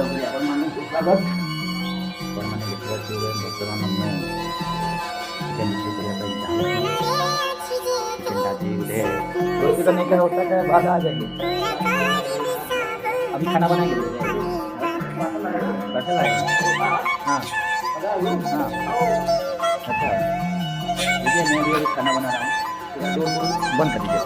ଆପଣମାନଙ୍କୁ ସୁସ୍ୱାଗତ। ଆପଣମାନେ ଦେଖିପାରୁଥିବେ ବର୍ତ୍ତମାନ ମୁଁ ଚିକେନ୍ ରୋଷେଇ କରିବା ପାଇଁ ଚାହୁଁଛି। चिकन आदि उधे रोटी करने का होता है बाद आ जाएंगे। अभी खाना बनाएंगे बैठे लाए। हाँ हाँ अच्छा देखिए मैं भी अभी खाना बना रहा हूँ। बंद कर दीजिए।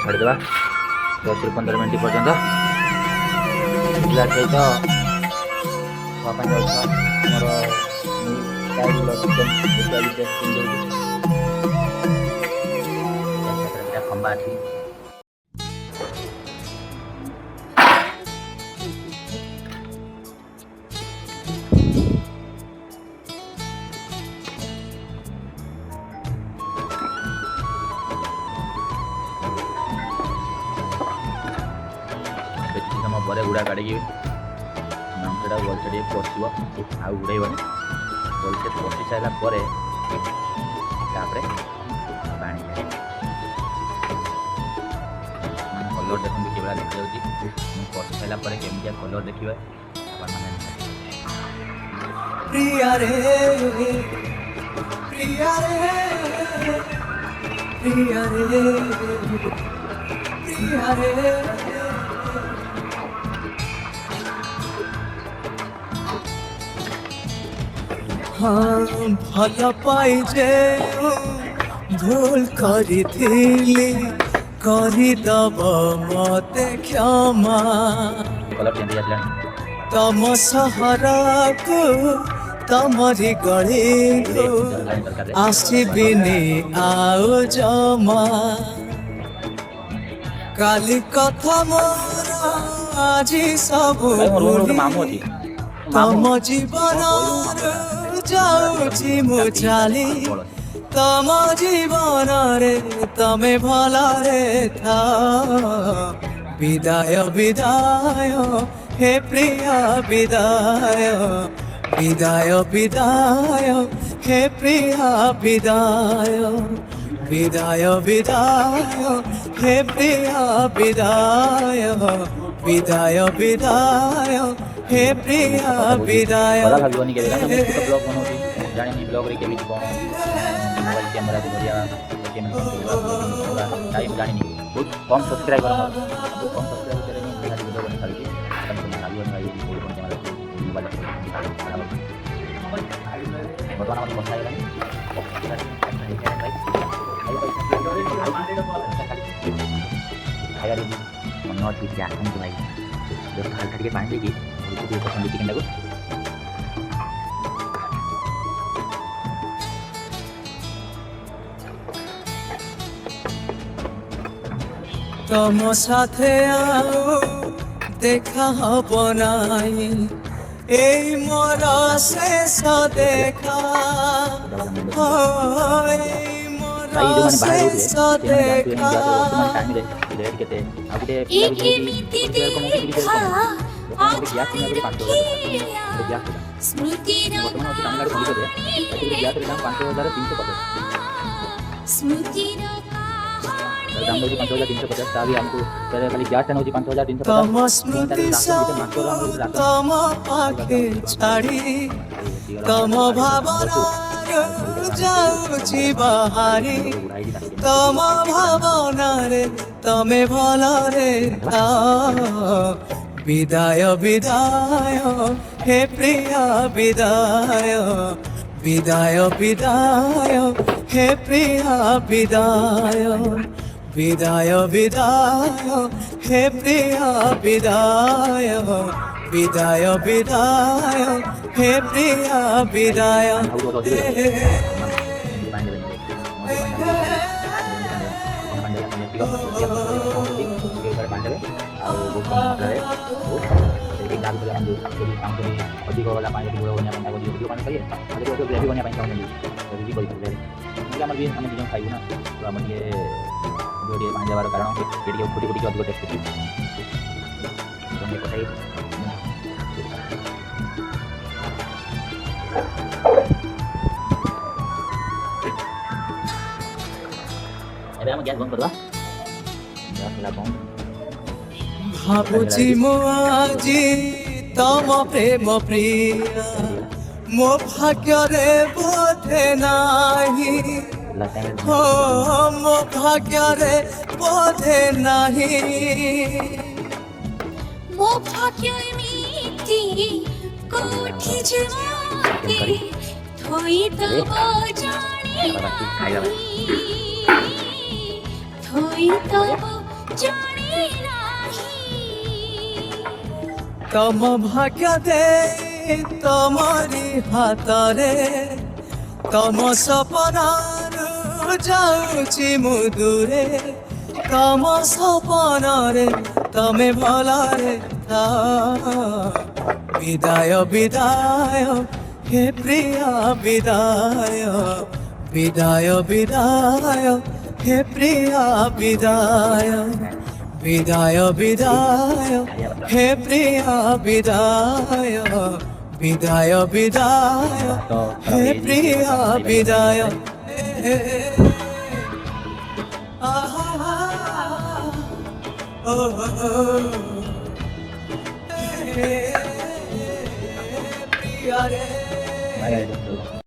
छाड़ीदेवा 10 ରୁ 15 मिनट पर्यंत सहित खंबा अच्छी पर गुड़ा काढ़ी मांसटा भलसे टे पशब आउ उड़ेबनी भलसे पशि सारापर पानी कलर देखते कि देखा पशि सारापर केमिया कलर देखिए প্রিয়া রে প্রিয়া রে প্রিয়া রে প্রিয়া রে ভাল পাই যে ভুল କରିଥିଲି କରିଦବ ମତେ କ୍ଷମା कलर चेंज ହେଇଯାଇଥିଲା ତମ ସହରକୁ ତମରି ଗଳିକୁ ଆସିବିନି ଆଉ ଜମା କାଲି କଥା ମୋର ଆଜି ସବୁ ଭାଇ ମୋର ଗୋଟେ ଭୁଲି ମାମୁଁ ଅଛି ତମ ଜୀବନରୁ ଯାଉଛି ମୁଁ ଚାଲି ତମ ଜୀବନରେ ତମେ ଭଲରେ ଥାଅ ବିଦାୟ ବିଦାୟ हे प्रिया विदाय विदाय विदाय हे प्रिया विदाय विदाय विदाय हे प्रिया विदाय विदाय विदाय हे प्रिया विदाय बड़ा भाग्यवानी के देखा मैं तो ब्लॉग बनाऊंगी जाने नहीं ब्लॉग रे के बीच को मोबाइल कैमरा से बढ़िया कैमरा टाइम जाने नहीं बहुत कम सब्सक्राइबर बहुत कम सब्सक्राइबर करे नहीं बिना वीडियो बना खाली বর্তমানে আমাদের কথা গেলাম ଖାଇବା ଦେବି ମନ ଅଛି ଟିକେ ଆସନ୍ତୁ ଭାଇ ଜଷ୍ଟ ହାଲକା ଟିକେ ପାଣି ଦେଇକି ଟିକେ ପସନ୍ଦ ଚିକେନଟାକୁ ତମ ସାଥେ ଆଉ দেখা হব নাই এই মোর শেষ দেখা এই মোর শেষ দেখা दाम होची 5350 ता भी हमको तेरे खाली गैस टन होची 5350 तम स्मृति तम पाखे छाड़ी तम भावना जाऊची बाहारी तम भावना रे तमे भला रे विदाय विदाय हे प्रिया विदाय विदाय विदाय हे प्रिया विदाय विदाय विदाय हे प्रिया विदाय विदाय विदाय हे प्रिया विदाय ଅଧିକ ଗଲା ପାଣି ଯଦି ବନିଆ ପାଣି ଅଧିକ ପାଣି ଖାଇଏ ଯଦି ଅଧିକ ଗ୍ରେଭି ବନିଆ ପାଇଁ ଚାହୁଁଛନ୍ତି ଗ୍ରେଭି କରିପାରିବେ ଆମର ବି ଆମେ ଦୁଇ ଜଣ ଖାଇବୁ ନା ତ ଆମର ଟିକେ ଟିକେ ପାଣି ଦେବାର କାରଣ ଟିକେ ଫୁଟି ଫୁଟିକି ଅଧିକ ଟେଷ୍ଟ କଟାଇ ଏବେ ଆମେ ଗ୍ୟାସ୍ ବନ୍ଦ କରିବା ଗ୍ୟାସ୍ ହେଲା ବନ୍ଦ ଭାବୁଛି ମୁଁ ଆଜି ତମ ପ୍ରେମ ପ୍ରିୟା ମୋ ଭାଗ୍ୟରେ ବୋଧେ ନାହିଁ ମୋ ଭାଗ୍ୟରେ ବୋଧେ ନାହିଁ ମୋ ଭାଗ୍ୟ ଏମିତି କୋଠି ଜମାକେ ଥୋଇଦବ ଜାଣି ଥୋଇଦବ ଜାଣି ତମ ଭାଗ୍ୟ ଦେ ତମରି ହାତରେ ତମ ସପନାରୁ ଯାଉଛି ମୁଁ ଦୂରେ ତମ ସପନରେ ତମେ ଭଲରେ ବିଦାୟ ବିଦାୟ हे प्रिया विदाय विदाय विदाय हे प्रिया विदाय विदाय विदाय हे प्रिया विदाय विदाय विदाय हे प्रिया विदाय रे बाय.